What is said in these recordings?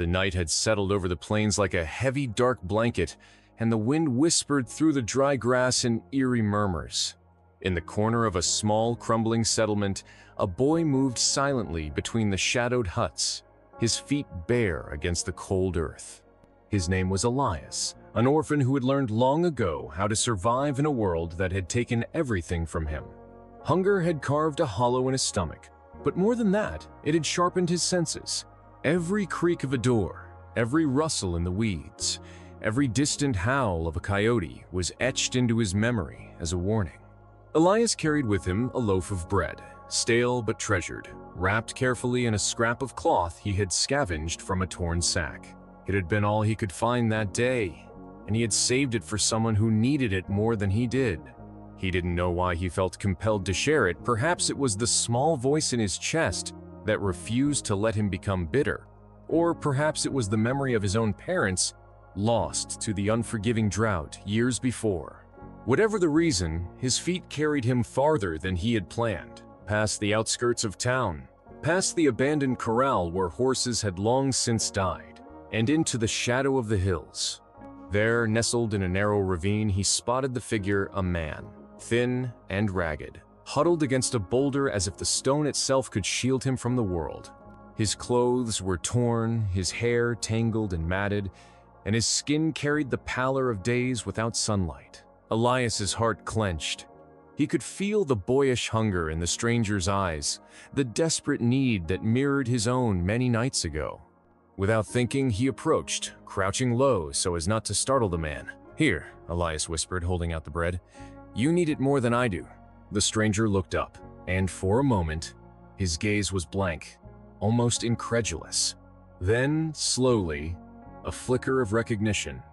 The night had settled over the plains like a heavy, dark blanket, and the wind whispered through the dry grass in eerie murmurs. In the corner of a small, crumbling settlement, a boy moved silently between the shadowed huts, his feet bare against the cold earth. His name was Elias, an orphan who had learned long ago how to survive in a world that had taken everything from him. Hunger had carved a hollow in his stomach, but more than that, it had sharpened his senses. Every creak of a door, every rustle in the weeds, every distant howl of a coyote was etched into his memory as a warning. Elias carried with him a loaf of bread, stale but treasured, wrapped carefully in a scrap of cloth he had scavenged from a torn sack. It had been all he could find that day, and he had saved it for someone who needed it more than he did. He didn't know why he felt compelled to share it. Perhaps it was the small voice in his chest that refused to let him become bitter. Or perhaps it was the memory of his own parents, lost to the unforgiving drought years before. Whatever the reason, his feet carried him farther than he had planned, past the outskirts of town, past the abandoned corral where horses had long since died, and into the shadow of the hills. There, nestled in a narrow ravine, he spotted the figure of a man, thin and ragged, huddled against a boulder as if the stone itself could shield him from the world. His clothes were torn, his hair tangled and matted, and his skin carried the pallor of days without sunlight. Elias's heart clenched. He could feel the boyish hunger in the stranger's eyes, the desperate need that mirrored his own many nights ago. Without thinking, he approached, crouching low so as not to startle the man. "Here," Elias whispered, holding out the bread. "You need it more than I do." The stranger looked up, and for a moment, his gaze was blank, almost incredulous. Then, slowly, a flicker of recognition,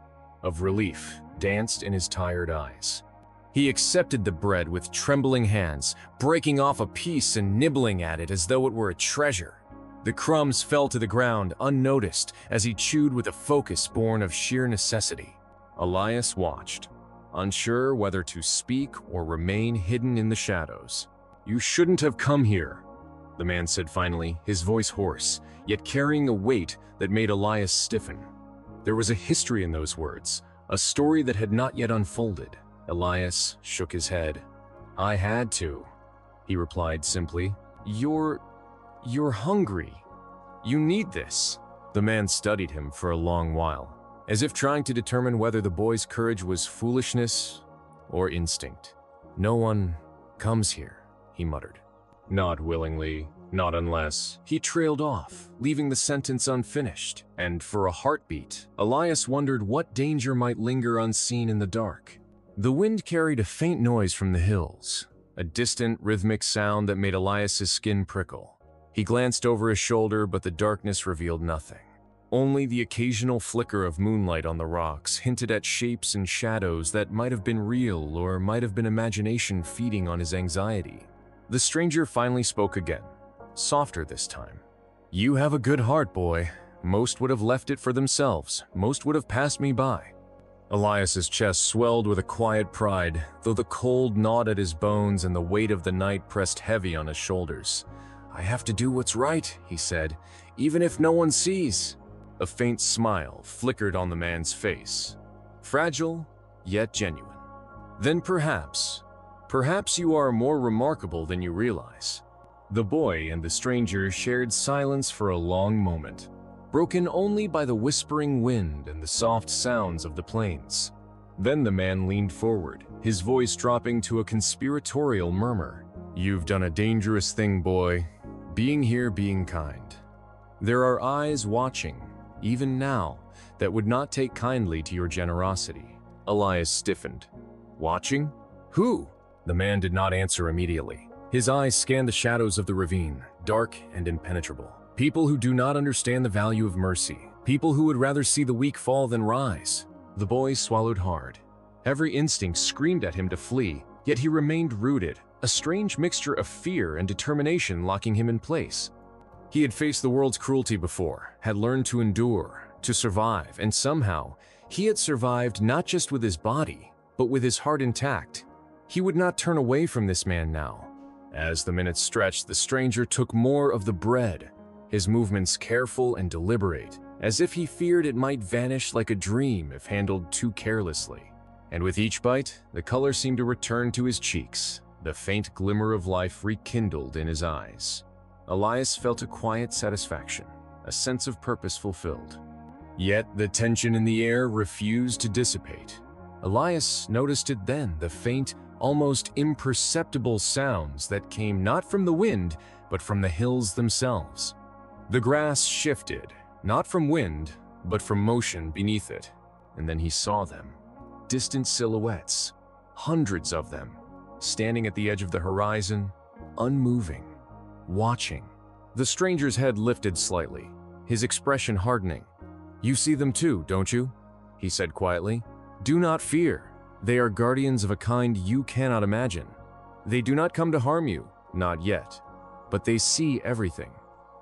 of relief, danced in his tired eyes. He accepted the bread with trembling hands, breaking off a piece and nibbling at it as though it were a treasure. The crumbs fell to the ground unnoticed as he chewed with a focus born of sheer necessity. Elias watched, unsure whether to speak or remain hidden in the shadows. "You shouldn't have come here," the man said finally, his voice hoarse, yet carrying a weight that made Elias stiffen. There was a history in those words, a story that had not yet unfolded. Elias shook his head. "I had to," he replied simply. You're hungry. You need this." The man studied him for a long while, as if trying to determine whether the boy's courage was foolishness or instinct. "No one comes here," he muttered. "Not willingly, not unless." He trailed off, leaving the sentence unfinished, and for a heartbeat, Elias wondered what danger might linger unseen in the dark. The wind carried a faint noise from the hills, a distant, rhythmic sound that made Elias's skin prickle. He glanced over his shoulder, but the darkness revealed nothing. Only the occasional flicker of moonlight on the rocks hinted at shapes and shadows that might have been real or might have been imagination feeding on his anxiety. The stranger finally spoke again, softer this time. "You have a good heart, boy. Most would have left it for themselves. Most would have passed me by." Elias's chest swelled with a quiet pride, though the cold gnawed at his bones and the weight of the night pressed heavy on his shoulders. "I have to do what's right," he said, "even if no one sees." A faint smile flickered on the man's face, fragile yet genuine. "Then perhaps you are more remarkable than you realize." The boy and the stranger shared silence for a long moment, broken only by the whispering wind and the soft sounds of the plains. Then the man leaned forward, his voice dropping to a conspiratorial murmur. "You've done a dangerous thing, boy, being here, being kind. There are eyes watching, even now, that would not take kindly to your generosity." Elias stiffened. "Watching? Who?" The man did not answer immediately. His eyes scanned the shadows of the ravine, dark and impenetrable. People who do not understand the value of mercy. People who would rather see the weak fall than rise. The boy swallowed hard. Every instinct screamed at him to flee, yet he remained rooted, a strange mixture of fear and determination locking him in place. He had faced the world's cruelty before, had learned to endure, to survive, and somehow, he had survived not just with his body, but with his heart intact. He would not turn away from this man now. As the minutes stretched, the stranger took more of the bread, his movements careful and deliberate, as if he feared it might vanish like a dream if handled too carelessly. And with each bite, the color seemed to return to his cheeks, the faint glimmer of life rekindled in his eyes. Elias felt a quiet satisfaction, a sense of purpose fulfilled. Yet the tension in the air refused to dissipate. Elias noticed it then, the faint, almost imperceptible sounds that came not from the wind, but from the hills themselves. The grass shifted, not from wind, but from motion beneath it, and then he saw them. Distant silhouettes, hundreds of them, standing at the edge of the horizon, unmoving, watching. The stranger's head lifted slightly, his expression hardening. "You see them too, don't you?" he said quietly. "Do not fear. They are guardians of a kind you cannot imagine. They do not come to harm you, not yet, but they see everything."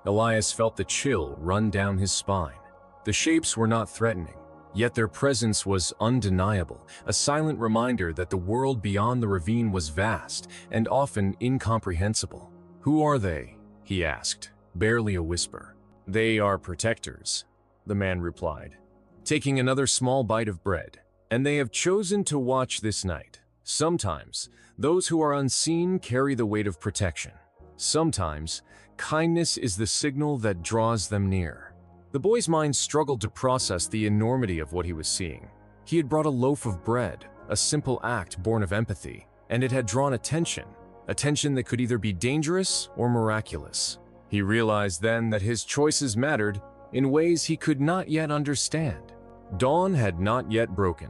Elias felt the chill run down his spine. The shapes were not threatening, yet their presence was undeniable, a silent reminder that the world beyond the ravine was vast and often incomprehensible. "Who are they?" he asked, barely a whisper. "They are protectors," the man replied, taking another small bite of bread. "And they have chosen to watch this night. Sometimes, those who are unseen carry the weight of protection. Sometimes, kindness is the signal that draws them near." The boy's mind struggled to process the enormity of what he was seeing. He had brought a loaf of bread, a simple act born of empathy, and it had drawn attention that could either be dangerous or miraculous. He realized then that his choices mattered in ways he could not yet understand. Dawn had not yet broken,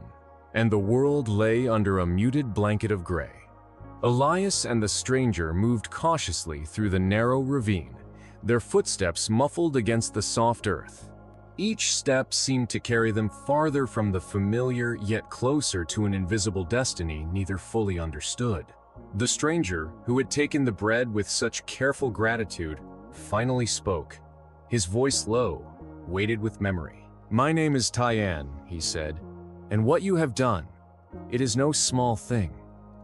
and the world lay under a muted blanket of gray. Elias and the stranger moved cautiously through the narrow ravine, their footsteps muffled against the soft earth. Each step seemed to carry them farther from the familiar, yet closer to an invisible destiny neither fully understood. The stranger, who had taken the bread with such careful gratitude, finally spoke, his voice low, weighted with memory. "My name is Tyann," he said, "and what you have done, it is no small thing.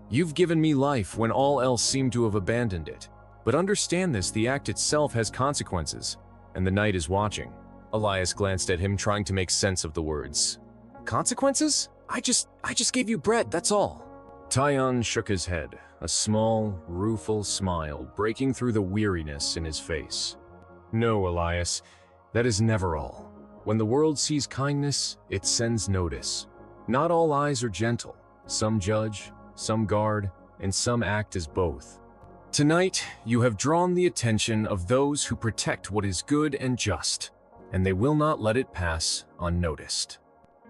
You've given me life when all else seemed to have abandoned it. But understand this, the act itself has consequences, and the night is watching." Elias glanced at him, trying to make sense of the words. "Consequences? I just gave you bread, that's all." Tyann shook his head, a small, rueful smile breaking through the weariness in his face. "No, Elias, that is never all. When the world sees kindness, it sends notice. Not all eyes are gentle. Some judge, some guard, and some act as both. Tonight, you have drawn the attention of those who protect what is good and just, and they will not let it pass unnoticed."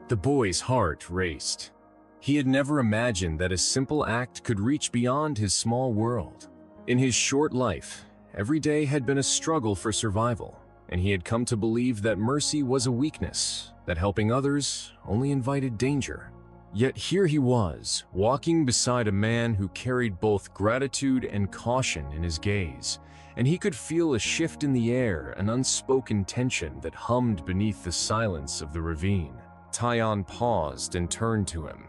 The boy's heart raced. He had never imagined that a simple act could reach beyond his small world. In his short life, every day had been a struggle for survival, and he had come to believe that mercy was a weakness, that helping others only invited danger. Yet here he was, walking beside a man who carried both gratitude and caution in his gaze, and he could feel a shift in the air, an unspoken tension that hummed beneath the silence of the ravine. Tyann paused and turned to him.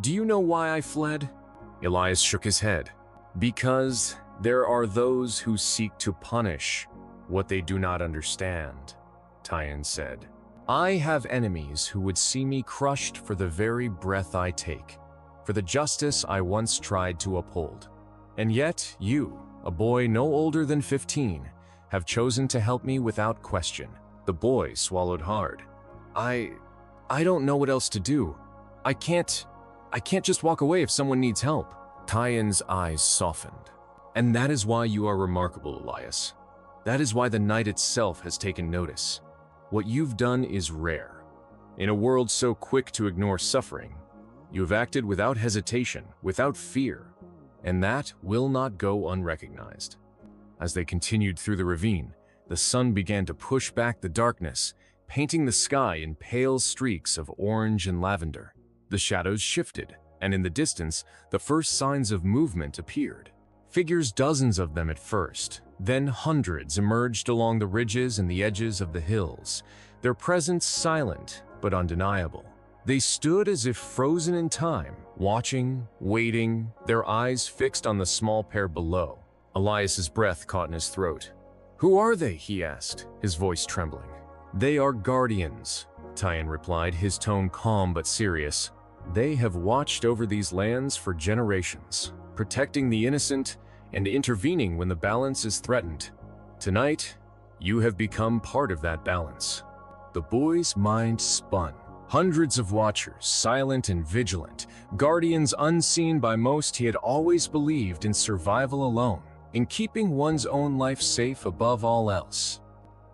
"Do you know why I fled?" Elias shook his head. "Because there are those who seek to punish what they do not understand," Tyann said. "I have enemies who would see me crushed for the very breath I take, for the justice I once tried to uphold. And yet you, a boy no older than 15, have chosen to help me without question." The boy swallowed hard. I don't know what else to do. I can't just walk away if someone needs help." Tyann's eyes softened. "And that is why you are remarkable, Elias. That is why the night itself has taken notice. What you've done is rare. In a world so quick to ignore suffering, you have acted without hesitation, without fear, and that will not go unrecognized." As they continued through the ravine, the sun began to push back the darkness, painting the sky in pale streaks of orange and lavender. The shadows shifted, and in the distance, the first signs of movement appeared. Figures, dozens of them at first, then hundreds emerged along the ridges and the edges of the hills, their presence silent but undeniable. They stood as if frozen in time, watching, waiting, their eyes fixed on the small pair below. Elias's breath caught in his throat. "Who are they?" he asked, his voice trembling. "They are guardians," Tyan replied, his tone calm but serious. "They have watched over these lands for generations, protecting the innocent and intervening when the balance is threatened. Tonight, you have become part of that balance." The boy's mind spun. Hundreds of watchers, silent and vigilant, guardians unseen by most. He had always believed in survival alone, in keeping one's own life safe above all else.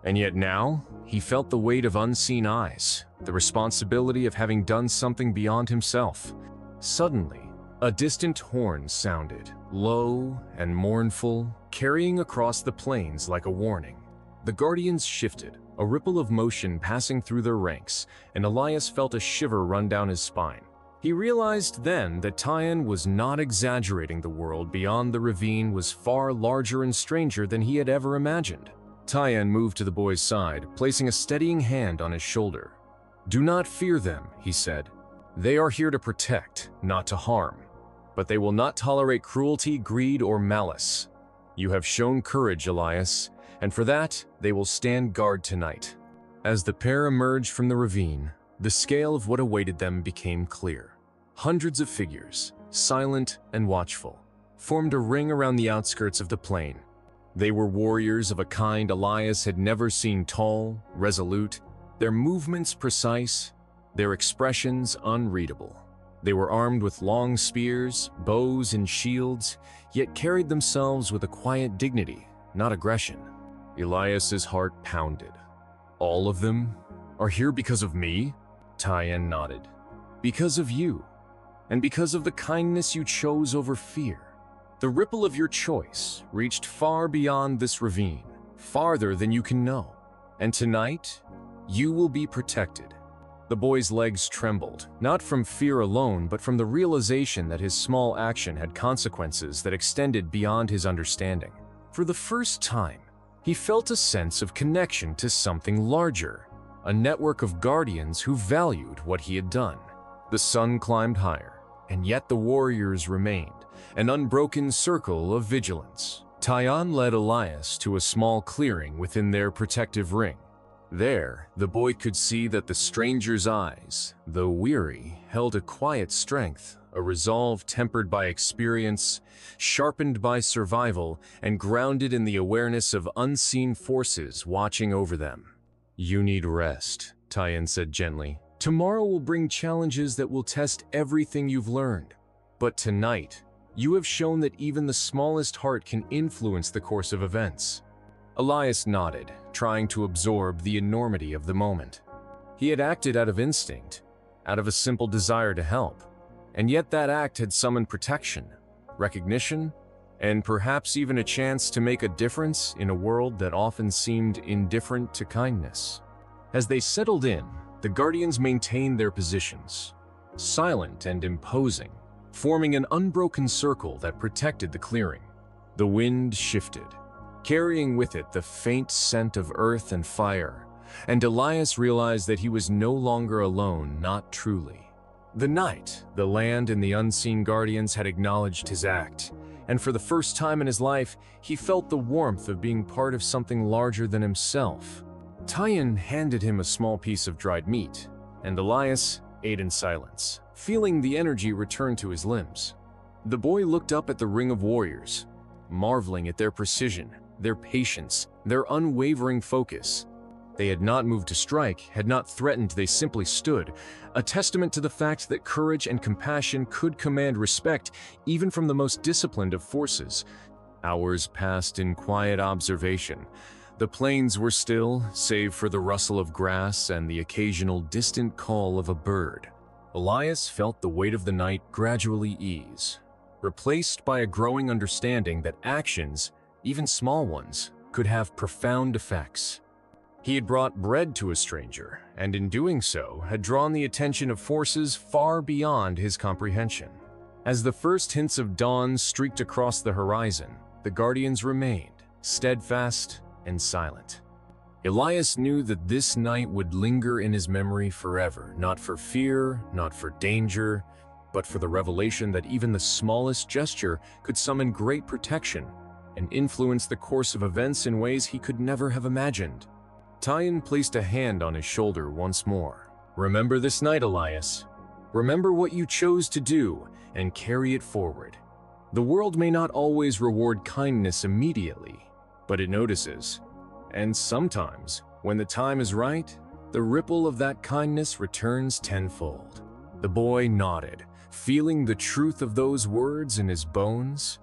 And yet now, he felt the weight of unseen eyes, the responsibility of having done something beyond himself. Suddenly, a distant horn sounded, low and mournful, carrying across the plains like a warning. The guardians shifted, a ripple of motion passing through their ranks, and Elias felt a shiver run down his spine. He realized then that Tyan was not exaggerating. The world beyond the ravine was far larger and stranger than he had ever imagined. Tyan moved to the boy's side, placing a steadying hand on his shoulder. "Do not fear them," he said. "They are here to protect, not to harm. But they will not tolerate cruelty, greed, or malice. You have shown courage, Elias, and for that, they will stand guard tonight." As the pair emerged from the ravine, the scale of what awaited them became clear. Hundreds of figures, silent and watchful, formed a ring around the outskirts of the plain. They were warriors of a kind Elias had never seen, tall, resolute, their movements precise, their expressions unreadable. They were armed with long spears, bows, and shields, yet carried themselves with a quiet dignity, not aggression. Elias's heart pounded. "All of them are here because of me?" Tyan nodded. "Because of you, and because of the kindness you chose over fear. The ripple of your choice reached far beyond this ravine, farther than you can know. And tonight, you will be protected." The boy's legs trembled, not from fear alone, but from the realization that his small action had consequences that extended beyond his understanding. For the first time, he felt a sense of connection to something larger, a network of guardians who valued what he had done. The sun climbed higher, and yet the warriors remained, an unbroken circle of vigilance. Tyan led Elias to a small clearing within their protective ring. There, the boy could see that the stranger's eyes, though weary, held a quiet strength, a resolve tempered by experience, sharpened by survival, and grounded in the awareness of unseen forces watching over them. "You need rest," Tyan said gently. "Tomorrow will bring challenges that will test everything you've learned. But tonight, you have shown that even the smallest heart can influence the course of events." Elias nodded, trying to absorb the enormity of the moment. He had acted out of instinct, out of a simple desire to help, and yet that act had summoned protection, recognition, and perhaps even a chance to make a difference in a world that often seemed indifferent to kindness. As they settled in, the guardians maintained their positions, silent and imposing, forming an unbroken circle that protected the clearing. The wind shifted, carrying with it the faint scent of earth and fire, and Elias realized that he was no longer alone, not truly. The night, the land, and the unseen guardians had acknowledged his act, and for the first time in his life, he felt the warmth of being part of something larger than himself. Tyan handed him a small piece of dried meat, and Elias ate in silence, feeling the energy return to his limbs. The boy looked up at the ring of warriors, marveling at their precision, their patience, their unwavering focus. They had not moved to strike, had not threatened, they simply stood, a testament to the fact that courage and compassion could command respect even from the most disciplined of forces. Hours passed in quiet observation. The plains were still, save for the rustle of grass and the occasional distant call of a bird. Elias felt the weight of the night gradually ease, replaced by a growing understanding that actions, even small ones, could have profound effects. He had brought bread to a stranger, and in doing so, had drawn the attention of forces far beyond his comprehension. As the first hints of dawn streaked across the horizon, the guardians remained, steadfast and silent. Elias knew that this night would linger in his memory forever, not for fear, not for danger, but for the revelation that even the smallest gesture could summon great protection and influence the course of events in ways he could never have imagined. Tyan placed a hand on his shoulder once more. "Remember this night, Elias. Remember what you chose to do and carry it forward. The world may not always reward kindness immediately, but it notices. And sometimes, when the time is right, the ripple of that kindness returns tenfold." The boy nodded, feeling the truth of those words in his bones.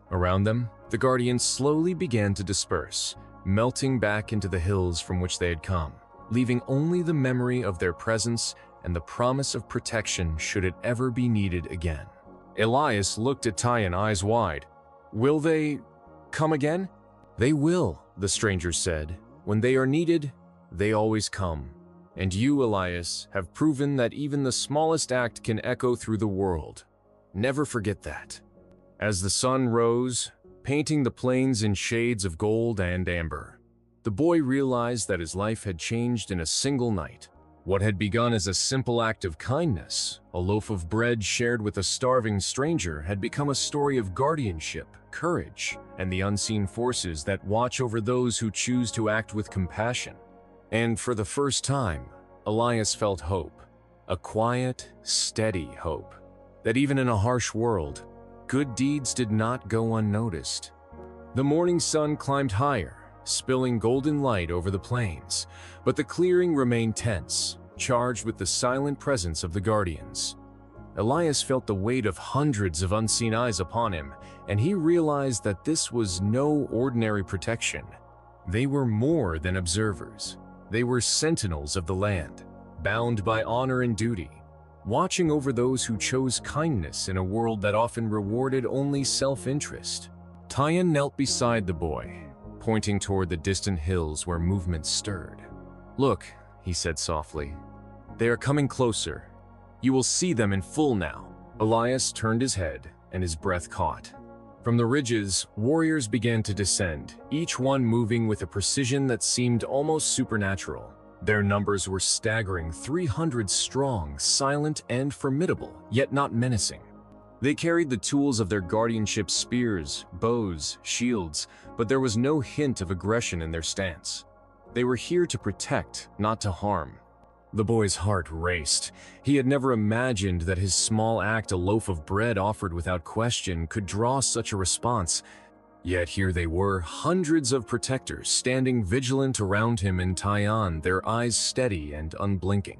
Around them, the guardians slowly began to disperse, melting back into the hills from which they had come, leaving only the memory of their presence and the promise of protection should it ever be needed again. Elias looked at Tyan, eyes wide. "Will they come again?" "They will," the stranger said. "When they are needed, they always come. And you, Elias, have proven that even the smallest act can echo through the world. Never forget that." As the sun rose, painting the plains in shades of gold and amber, the boy realized that his life had changed in a single night. What had begun as a simple act of kindness, a loaf of bread shared with a starving stranger, had become a story of guardianship, courage, and the unseen forces that watch over those who choose to act with compassion. And for the first time, Elias felt hope, a quiet, steady hope, that even in a harsh world, good deeds did not go unnoticed. The morning sun climbed higher, spilling golden light over the plains, but the clearing remained tense, charged with the silent presence of the guardians. Elias felt the weight of hundreds of unseen eyes upon him, and he realized that this was no ordinary protection. They were more than observers. They were sentinels of the land, bound by honor and duty, watching over those who chose kindness in a world that often rewarded only self-interest. Tyan knelt beside the boy, pointing toward the distant hills where movement stirred. "Look," he said softly. "They are coming closer. You will see them in full now." Elias turned his head, and his breath caught. From the ridges, warriors began to descend, each one moving with a precision that seemed almost supernatural. Their numbers were staggering, 300 strong, silent and formidable, yet not menacing. They carried the tools of their guardianship: spears, bows, shields, but there was no hint of aggression in their stance. They were here to protect, not to harm. The boy's heart raced. He had never imagined that his small act, a loaf of bread offered without question, could draw such a response. Yet here they were, hundreds of protectors, standing vigilant around him and Tyan, their eyes steady and unblinking.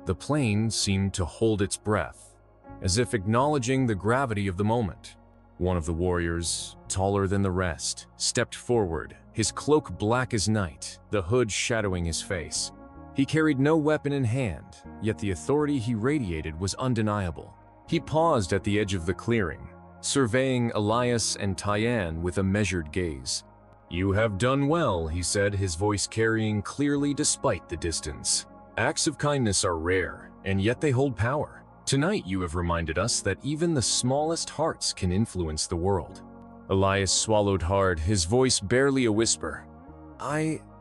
The plain seemed to hold its breath, as if acknowledging the gravity of the moment. One of the warriors, taller than the rest, stepped forward, his cloak black as night, the hood shadowing his face. He carried no weapon in hand, yet the authority he radiated was undeniable. He paused at the edge of the clearing, surveying Elias and Tyan with a measured gaze. "You have done well," he said, his voice carrying clearly despite the distance. "Acts of kindness are rare, and yet they hold power. Tonight you have reminded us that even the smallest hearts can influence the world." Elias swallowed hard, his voice barely a whisper.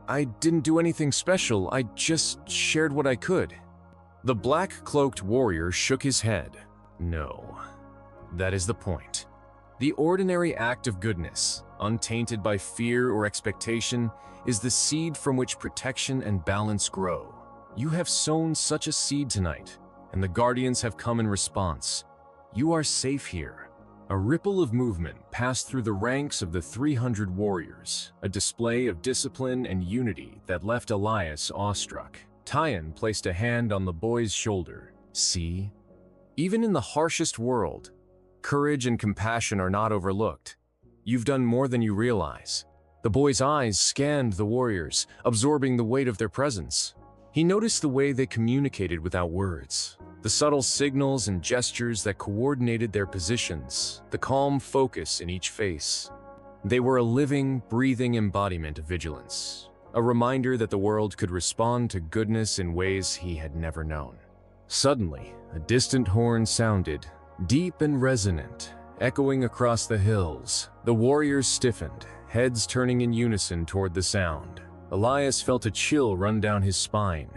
I didn't do anything special, I just shared what I could." The black-cloaked warrior shook his head. "No, that is the point. The ordinary act of goodness, untainted by fear or expectation, is the seed from which protection and balance grow. You have sown such a seed tonight, and the guardians have come in response. You are safe here." A ripple of movement passed through the ranks of the 300 warriors, a display of discipline and unity that left Elias awestruck. Tyan placed a hand on the boy's shoulder. "See? Even in the harshest world, courage and compassion are not overlooked. You've done more than you realize." The boy's eyes scanned the warriors, absorbing the weight of their presence. He noticed the way they communicated without words, the subtle signals and gestures that coordinated their positions, the calm focus in each face. They were a living, breathing embodiment of vigilance, a reminder that the world could respond to goodness in ways he had never known. Suddenly, a distant horn sounded, deep and resonant, echoing across the hills. The warriors stiffened, heads turning in unison toward the sound. Elias felt a chill run down his spine.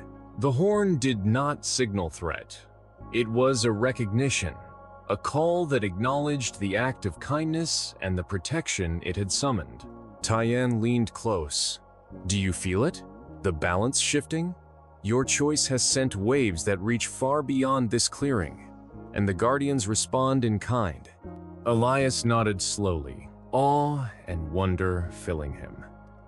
The horn did not signal threat. It was a recognition, a call that acknowledged the act of kindness and the protection it had summoned. Tyan leaned close. "Do you feel it?" The balance shifting? Your choice has sent waves that reach far beyond this clearing, and the guardians respond in kind. Elias nodded slowly, awe and wonder filling him.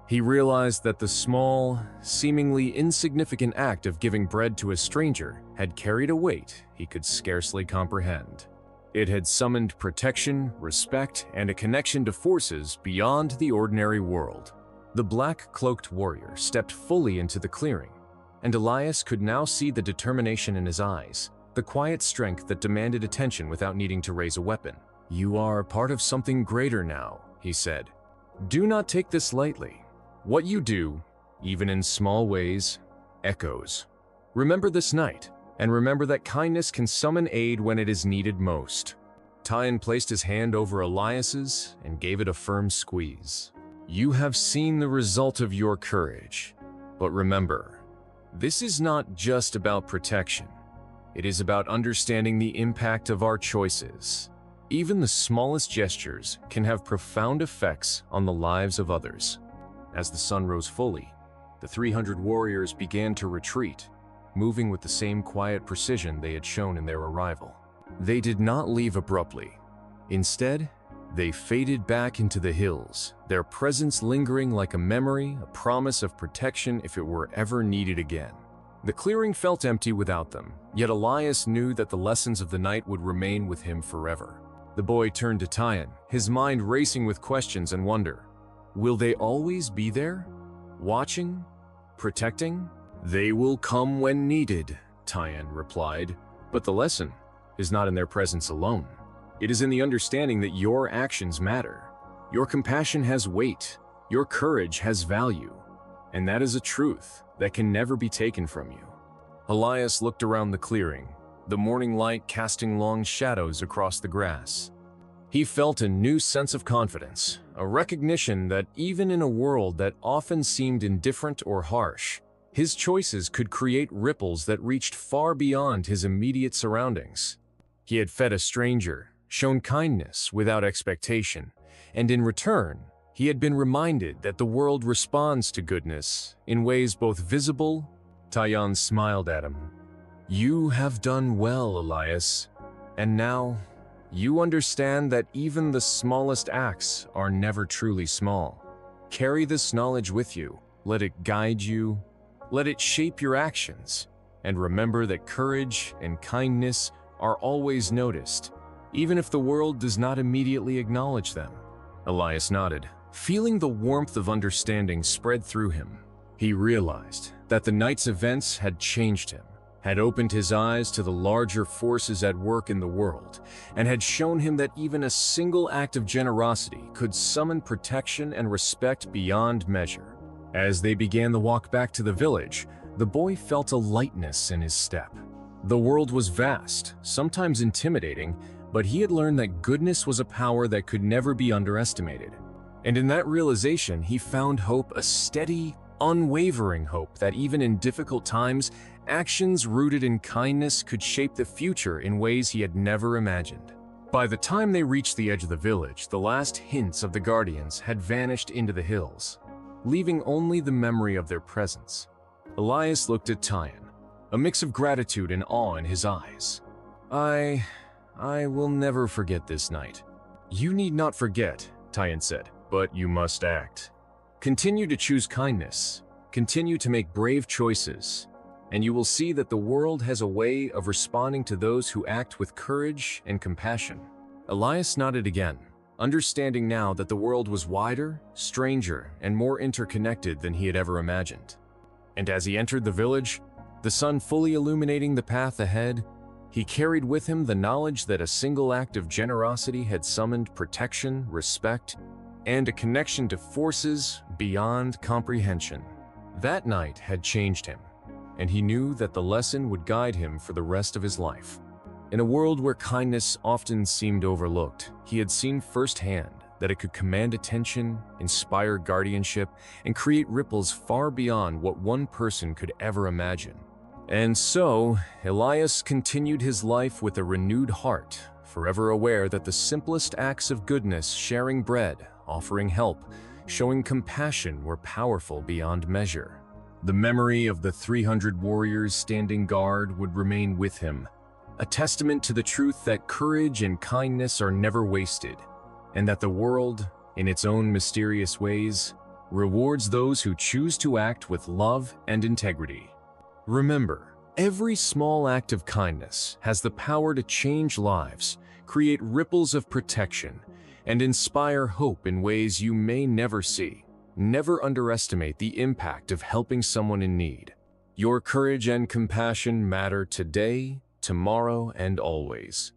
He realized that the small, seemingly insignificant act of giving bread to a stranger had carried a weight he could scarcely comprehend. It had summoned protection, respect, and a connection to forces beyond the ordinary world. The black-cloaked warrior stepped fully into the clearing, and Elias could now see the determination in his eyes, the quiet strength that demanded attention without needing to raise a weapon. "You are part of something greater now," he said. "Do not take this lightly. What you do, even in small ways, echoes. Remember this night, and remember that kindness can summon aid when it is needed most." Tyan placed his hand over Elias's and gave it a firm squeeze. "You have seen the result of your courage, but remember, this is not just about protection. It is about understanding the impact of our choices. Even the smallest gestures can have profound effects on the lives of others." As the sun rose fully, the 300 warriors began to retreat, moving with the same quiet precision they had shown in their arrival. They did not leave abruptly. Instead, they faded back into the hills, their presence lingering like a memory, a promise of protection if it were ever needed again. The clearing felt empty without them, yet Elias knew that the lessons of the night would remain with him forever. The boy turned to Tyan, his mind racing with questions and wonder. Will they always be there? Watching? Protecting? "They will come when needed," Tyan replied. "But the lesson is not in their presence alone. It is in the understanding that your actions matter. Your compassion has weight. Your courage has value. And that is a truth that can never be taken from you." Elias looked around the clearing, the morning light casting long shadows across the grass. He felt a new sense of confidence, a recognition that even in a world that often seemed indifferent or harsh, his choices could create ripples that reached far beyond his immediate surroundings. He had fed a stranger, shown kindness without expectation, and in return, he had been reminded that the world responds to goodness in ways both visible. Tyan smiled at him. "You have done well, Elias, and now you understand that even the smallest acts are never truly small. Carry this knowledge with you, let it guide you, let it shape your actions, and remember that courage and kindness are always noticed, even if the world does not immediately acknowledge them." Elias nodded, feeling the warmth of understanding spread through him. He realized that the night's events had changed him, had opened his eyes to the larger forces at work in the world, and had shown him that even a single act of generosity could summon protection and respect beyond measure. As they began the walk back to the village, the boy felt a lightness in his step. The world was vast, sometimes intimidating, but he had learned that goodness was a power that could never be underestimated. And in that realization, he found hope, a steady, unwavering hope that even in difficult times, actions rooted in kindness could shape the future in ways he had never imagined. By the time they reached the edge of the village, the last hints of the guardians had vanished into the hills, leaving only the memory of their presence. Elias looked at Tyan, a mix of gratitude and awe in his eyes. I will never forget this night." "You need not forget," Tyan said, "but you must act. Continue to choose kindness, continue to make brave choices, and you will see that the world has a way of responding to those who act with courage and compassion." Elias nodded again, understanding now that the world was wider, stranger, and more interconnected than he had ever imagined. And as he entered the village, the sun fully illuminating the path ahead, he carried with him the knowledge that a single act of generosity had summoned protection, respect, and a connection to forces beyond comprehension. That night had changed him, and he knew that the lesson would guide him for the rest of his life. In a world where kindness often seemed overlooked, he had seen firsthand that it could command attention, inspire guardianship, and create ripples far beyond what one person could ever imagine. And so, Elias continued his life with a renewed heart, forever aware that the simplest acts of goodness, sharing bread, offering help, showing compassion, were powerful beyond measure. The memory of the 300 warriors standing guard would remain with him, a testament to the truth that courage and kindness are never wasted, and that the world, in its own mysterious ways, rewards those who choose to act with love and integrity. Remember, every small act of kindness has the power to change lives, create ripples of protection, and inspire hope in ways you may never see. Never underestimate the impact of helping someone in need. Your courage and compassion matter today, tomorrow, and always.